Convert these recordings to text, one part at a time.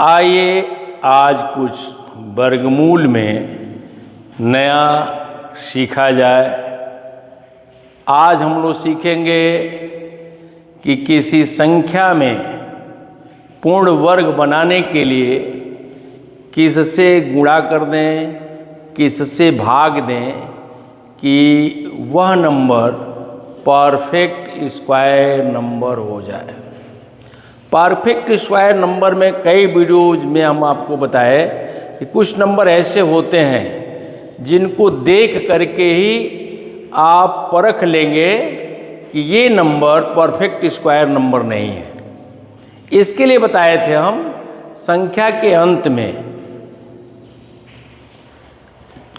आइए आज कुछ वर्गमूल में नया सीखा जाए। आज हम लोग सीखेंगे कि किसी संख्या में पूर्ण वर्ग बनाने के लिए किससे गुणा कर दें, किससे भाग दें कि वह नंबर परफेक्ट स्क्वायर नंबर हो जाए। परफेक्ट स्क्वायर नंबर में कई वीडियोज में हम आपको बताए कि कुछ नंबर ऐसे होते हैं जिनको देख करके ही आप परख लेंगे कि ये नंबर परफेक्ट स्क्वायर नंबर नहीं है। इसके लिए बताए थे हम संख्या के अंत में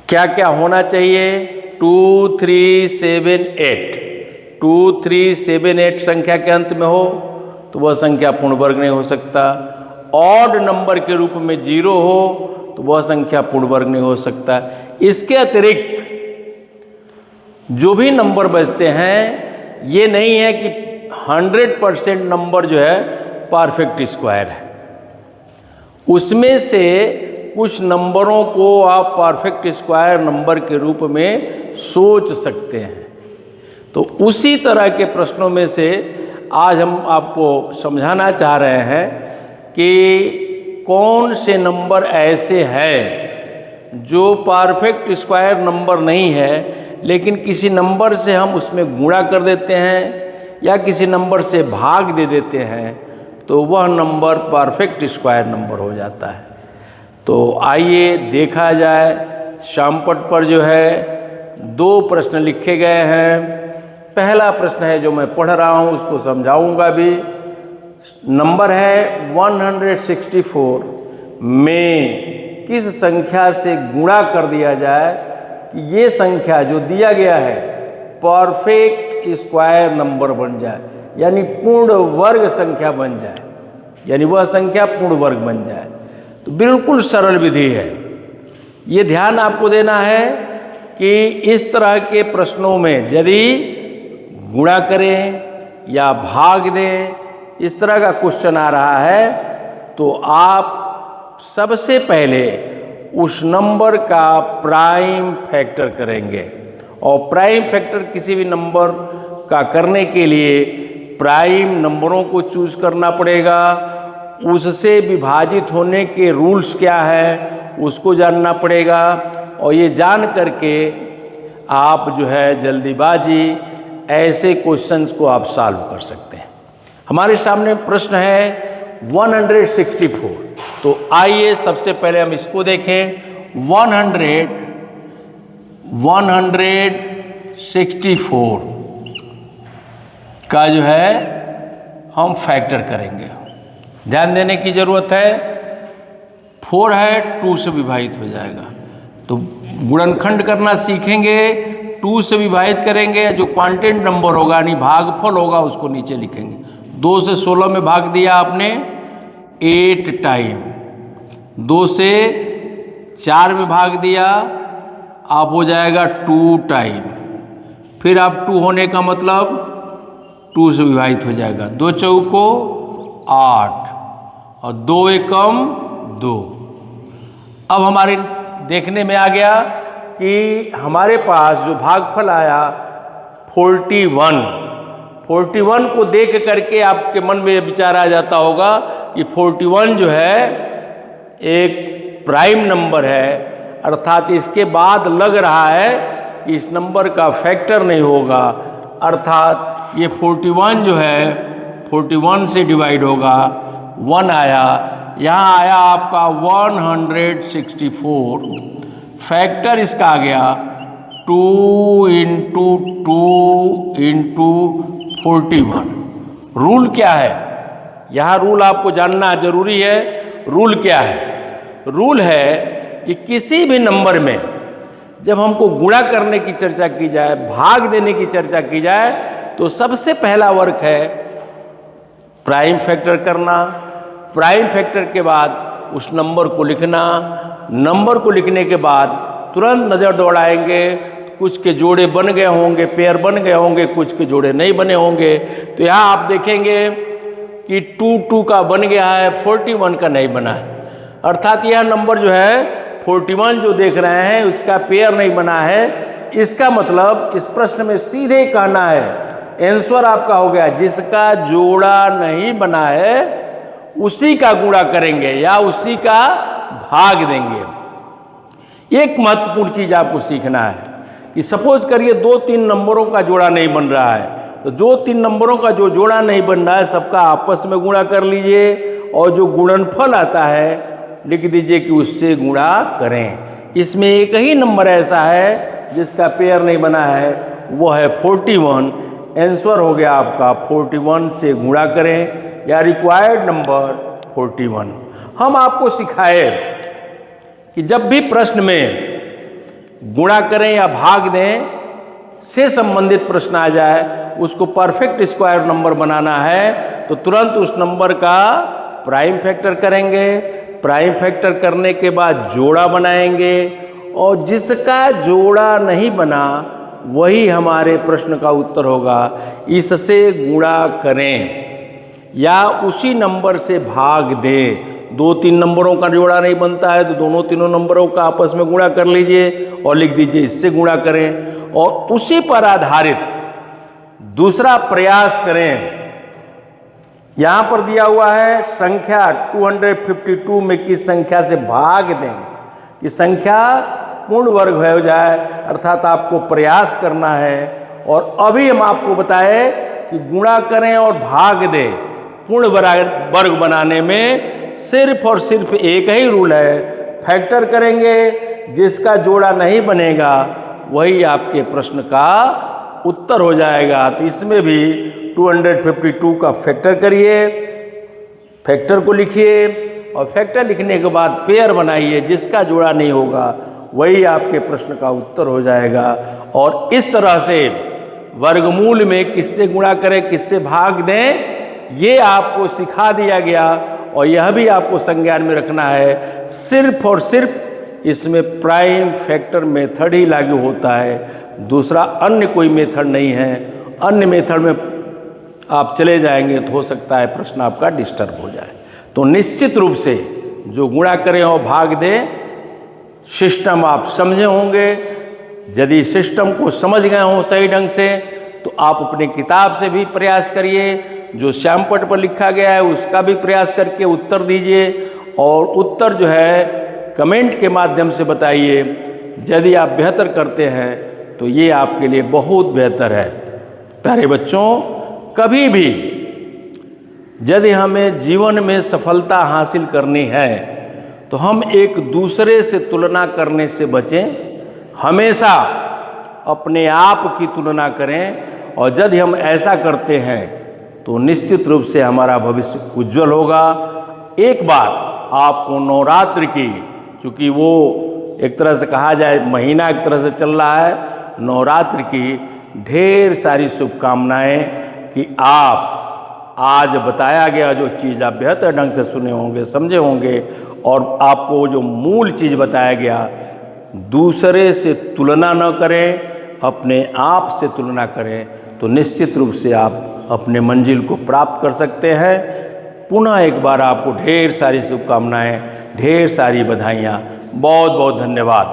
क्या क्या होना चाहिए। 2, 3, 7, 8 2, 3, 7, 8 संख्या के अंत में हो तो वह संख्या पूर्ण वर्ग नहीं हो सकता। ऑड नंबर के रूप में 0 हो तो वह संख्या पूर्ण वर्ग नहीं हो सकता। इसके अतिरिक्त जो भी नंबर बचते हैं ये नहीं है कि 100% नंबर जो है परफेक्ट स्क्वायर है। उसमें से कुछ नंबरों को आप परफेक्ट स्क्वायर नंबर के रूप में सोच सकते हैं। तो उसी तरह के प्रश्नों में से आज हम आपको समझाना चाह रहे हैं कि कौन से नंबर ऐसे हैं जो परफेक्ट स्क्वायर नंबर नहीं है, लेकिन किसी नंबर से हम उसमें गुणा कर देते हैं या किसी नंबर से भाग दे देते हैं तो वह नंबर परफेक्ट स्क्वायर नंबर हो जाता है। तो आइए देखा जाए। शामपट पर जो है 2 प्रश्न लिखे गए हैं। पहला प्रश्न है जो मैं पढ़ रहा हूँ उसको समझाऊंगा भी। नंबर है 164 में किस संख्या से गुणा कर दिया जाए कि ये संख्या जो दिया गया है परफेक्ट स्क्वायर नंबर बन जाए, यानी पूर्ण वर्ग संख्या बन जाए, यानी वह संख्या पूर्ण वर्ग बन जाए। तो बिल्कुल सरल विधि है। ये ध्यान आपको देना है कि इस तरह के प्रश्नों में यदि गुणा करें या भाग दें, इस तरह का क्वेश्चन आ रहा है तो आप सबसे पहले उस नंबर का प्राइम फैक्टर करेंगे। और प्राइम फैक्टर किसी भी नंबर का करने के लिए प्राइम नंबरों को चूज करना पड़ेगा। उससे विभाजित होने के रूल्स क्या है उसको जानना पड़ेगा। और ये जान करके आप जो है जल्दीबाजी ऐसे क्वेश्चंस को आप सॉल्व कर सकते हैं। हमारे सामने प्रश्न है 164। तो आइए सबसे पहले हम इसको देखें। 164 का जो है हम फैक्टर करेंगे। ध्यान देने की ज़रूरत है। 4 है 2 से विभाजित हो जाएगा तो गुणनखंड करना सीखेंगे। 2 से विभाजित करेंगे, जो क्वांटेंट नंबर होगा यानी भागफल होगा उसको नीचे लिखेंगे। 2 से 16 में भाग दिया आपने 8 टाइम। 2 से 4 में भाग दिया आप हो जाएगा 2 टाइम। फिर आप 2 होने का मतलब 2 से विभाजित हो जाएगा। 2 चौको 8 और 2 एकम 2। अब हमारे देखने में आ गया कि हमारे पास जो भागफल आया 41 को देख करके आपके मन में विचार आ जाता होगा कि 41 जो है एक प्राइम नंबर है, अर्थात इसके बाद लग रहा है कि इस नंबर का फैक्टर नहीं होगा, अर्थात ये 41 जो है 41 से डिवाइड होगा। 1 आया, यहाँ आया आपका 164। फैक्टर इसका आ गया 2 × 2 × 41। रूल क्या है? यहाँ रूल आपको जानना जरूरी है। रूल क्या है? रूल है कि किसी भी नंबर में जब हमको गुणा करने की चर्चा की जाए, भाग देने की चर्चा की जाए, तो सबसे पहला वर्क है प्राइम फैक्टर करना। प्राइम फैक्टर के बाद उस नंबर को लिखना। नंबर को लिखने के बाद तुरंत नज़र दौड़ाएंगे, कुछ के जोड़े बन गए होंगे, पेयर बन गए होंगे, कुछ के जोड़े नहीं बने होंगे। तो यहाँ आप देखेंगे कि 2 का बन गया है, 41 का नहीं बना है। अर्थात यह नंबर जो है 41 जो देख रहे हैं उसका पेयर नहीं बना है। इसका मतलब इस प्रश्न में सीधे कहना है, आंसर आपका हो गया जिसका जोड़ा नहीं बना है उसी का गुणा करेंगे या उसी का भाग देंगे। एक महत्वपूर्ण चीज आपको सीखना है कि सपोज करिए 2-3 नंबरों का जोड़ा नहीं बन रहा है, तो 2-3 नंबरों का जो जोड़ा नहीं बन रहा है सबका आपस में गुणा कर लीजिए और जो गुणनफल आता है लिख दीजिए कि उससे गुणा करें। इसमें एक ही नंबर ऐसा है जिसका पेयर नहीं बना है, वो है 41। आंसर हो गया आपका 41 से गुणा करें या रिक्वायर्ड नंबर 41। हम आपको सिखाए कि जब भी प्रश्न में गुणा करें या भाग दें से संबंधित प्रश्न आ जाए, उसको परफेक्ट स्क्वायर नंबर बनाना है तो तुरंत उस नंबर का प्राइम फैक्टर करेंगे। प्राइम फैक्टर करने के बाद जोड़ा बनाएंगे और जिसका जोड़ा नहीं बना वही हमारे प्रश्न का उत्तर होगा। इससे गुणा करें या उसी नंबर से भाग दें। 2-3 नंबरों का जोड़ा नहीं बनता है तो दोनों तीनों नंबरों का आपस में गुणा कर लीजिए और लिख दीजिए इससे गुणा करें और उसी पर आधारित दूसरा प्रयास करें। यहां पर दिया हुआ है संख्या 252 में किस संख्या से भाग दें कि संख्या पूर्ण वर्ग हो जाए, अर्थात आपको प्रयास करना है। और अभी हम आपको बताए कि गुणा करें और भाग दें पूर्ण वर्ग बनाने में सिर्फ और सिर्फ एक ही रूल है, फैक्टर करेंगे, जिसका जोड़ा नहीं बनेगा वही आपके प्रश्न का उत्तर हो जाएगा। तो इसमें भी 252 का फैक्टर करिए, फैक्टर को लिखिए और फैक्टर लिखने के बाद पेयर बनाइए, जिसका जोड़ा नहीं होगा वही आपके प्रश्न का उत्तर हो जाएगा। और इस तरह से वर्गमूल में किससे गुणा करें किससे भाग दें ये आपको सिखा दिया गया और यह भी आपको संज्ञान में रखना है। सिर्फ और सिर्फ इसमें प्राइम फैक्टर मेथड ही लागू होता है, दूसरा अन्य कोई मेथड नहीं है। अन्य मेथड में आप चले जाएंगे तो हो सकता है प्रश्न आपका डिस्टर्ब हो जाए। तो निश्चित रूप से जो गुणा करें और भाग दें सिस्टम आप समझे होंगे। यदि सिस्टम को समझ गए हों सही ढंग से तो आप अपनी किताब से भी प्रयास करिए, जो श्यामपट पर लिखा गया है उसका भी प्रयास करके उत्तर दीजिए और उत्तर जो है कमेंट के माध्यम से बताइए। यदि आप बेहतर करते हैं तो ये आपके लिए बहुत बेहतर है। प्यारे बच्चों, कभी भी यदि हमें जीवन में सफलता हासिल करनी है तो हम एक दूसरे से तुलना करने से बचें। हमेशा अपने आप की तुलना करें और यदि हम ऐसा करते हैं तो निश्चित रूप से हमारा भविष्य उज्जवल होगा। एक बार आपको नवरात्र की, चूँकि वो एक तरह से कहा जाए महीना एक तरह से चल रहा है, नवरात्र की ढेर सारी शुभकामनाएं कि आप आज बताया गया जो चीज़ आप बेहतर ढंग से सुने होंगे, समझे होंगे और आपको जो मूल चीज़ बताया गया, दूसरे से तुलना न करें, अपने आप से तुलना करें तो निश्चित रूप से आप अपने मंजिल को प्राप्त कर सकते हैं। पुनः एक बार आपको ढेर सारी शुभकामनाएं, ढेर सारी बधाइयाँ। बहुत बहुत धन्यवाद।